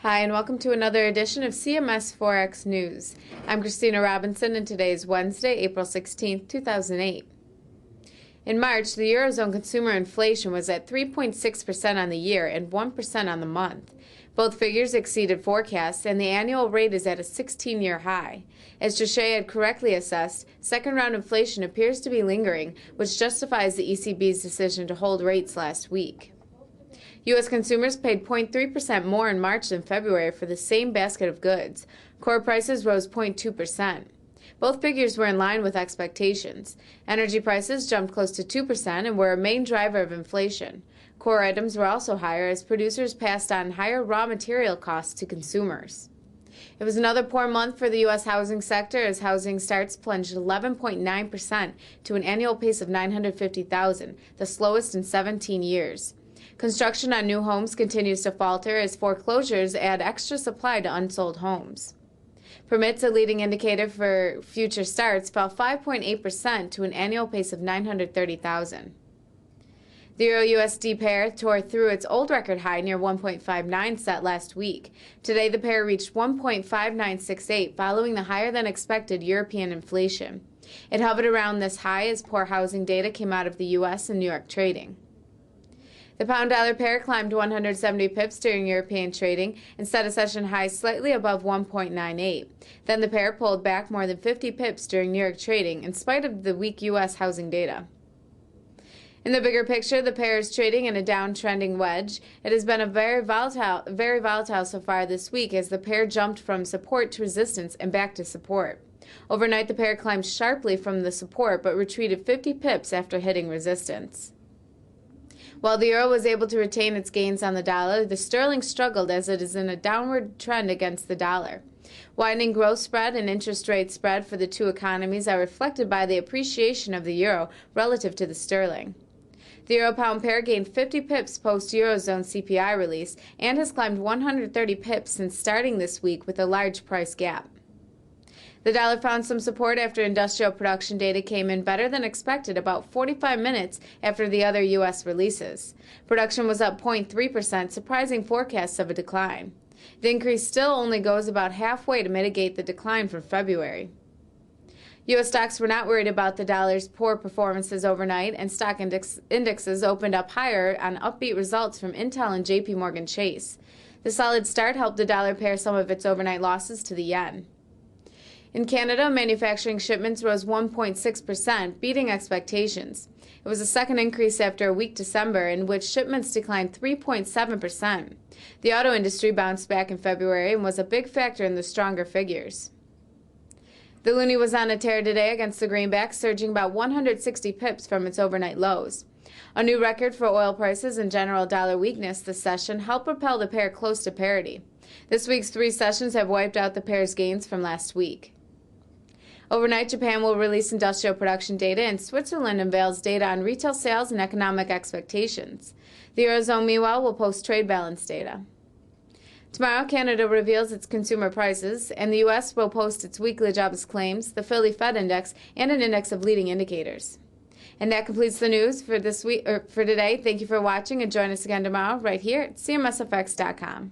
Hi, and welcome to another edition of CMS Forex News. I'm Christina Robinson, and today is Wednesday, April 16, 2008. In March, the Eurozone consumer inflation was at 3.6% on the year and 1% on the month. Both figures exceeded forecasts, and the annual rate is at a 16-year high. As Trichet had correctly assessed, second-round inflation appears to be lingering, which justifies the ECB's decision to hold rates last week. U.S. consumers paid 0.3% more in March than February for the same basket of goods. Core prices rose 0.2%. Both figures were in line with expectations. Energy prices jumped close to 2% and were a main driver of inflation. Core items were also higher as producers passed on higher raw material costs to consumers. It was another poor month for the U.S. housing sector as housing starts plunged 11.9% to an annual pace of 950,000, the slowest in 17 years. Construction on new homes continues to falter as foreclosures add extra supply to unsold homes. Permits, a leading indicator for future starts, fell 5.8% to an annual pace of 930,000. The Euro-USD pair tore through its old record high near 1.59 set last week. Today, the pair reached 1.5968 following the higher-than-expected European inflation. It hovered around this high as poor housing data came out of the U.S. and New York trading. The pound-dollar pair climbed 170 pips during European trading and set a session high slightly above 1.98. Then the pair pulled back more than 50 pips during New York trading in spite of the weak U.S. housing data. In the bigger picture, the pair is trading in a downtrending wedge. It has been very volatile so far this week as the pair jumped from support to resistance and back to support. Overnight, the pair climbed sharply from the support but retreated 50 pips after hitting resistance. While the euro was able to retain its gains on the dollar, the sterling struggled as it is in a downward trend against the dollar. Widening growth spread and interest rate spread for the two economies are reflected by the appreciation of the euro relative to the sterling. The euro-pound pair gained 50 pips post-Eurozone CPI release and has climbed 130 pips since starting this week with a large price gap. The dollar found some support after industrial production data came in better than expected about 45 minutes after the other U.S. releases. Production was up 0.3%, surprising forecasts of a decline. The increase still only goes about halfway to mitigate the decline from February. U.S. stocks were not worried about the dollar's poor performances overnight, and stock indexes opened up higher on upbeat results from Intel and J.P. Morgan Chase. The solid start helped the dollar pare some of its overnight losses to the yen. In Canada, manufacturing shipments rose 1.6%, beating expectations. It was the second increase after a weak December, in which shipments declined 3.7%. The auto industry bounced back in February and was a big factor in the stronger figures. The Loonie was on a tear today against the greenback, surging about 160 pips from its overnight lows. A new record for oil prices and general dollar weakness this session helped propel the pair close to parity. This week's three sessions have wiped out the pair's gains from last week. Overnight, Japan will release industrial production data, and Switzerland unveils data on retail sales and economic expectations. The Eurozone, meanwhile, will post trade balance data. Tomorrow, Canada reveals its consumer prices, and the U.S. will post its weekly jobs claims, the Philly Fed Index, and an index of leading indicators. And that completes the news for today. Thank you for watching, and join us again tomorrow right here at CMSFX.com.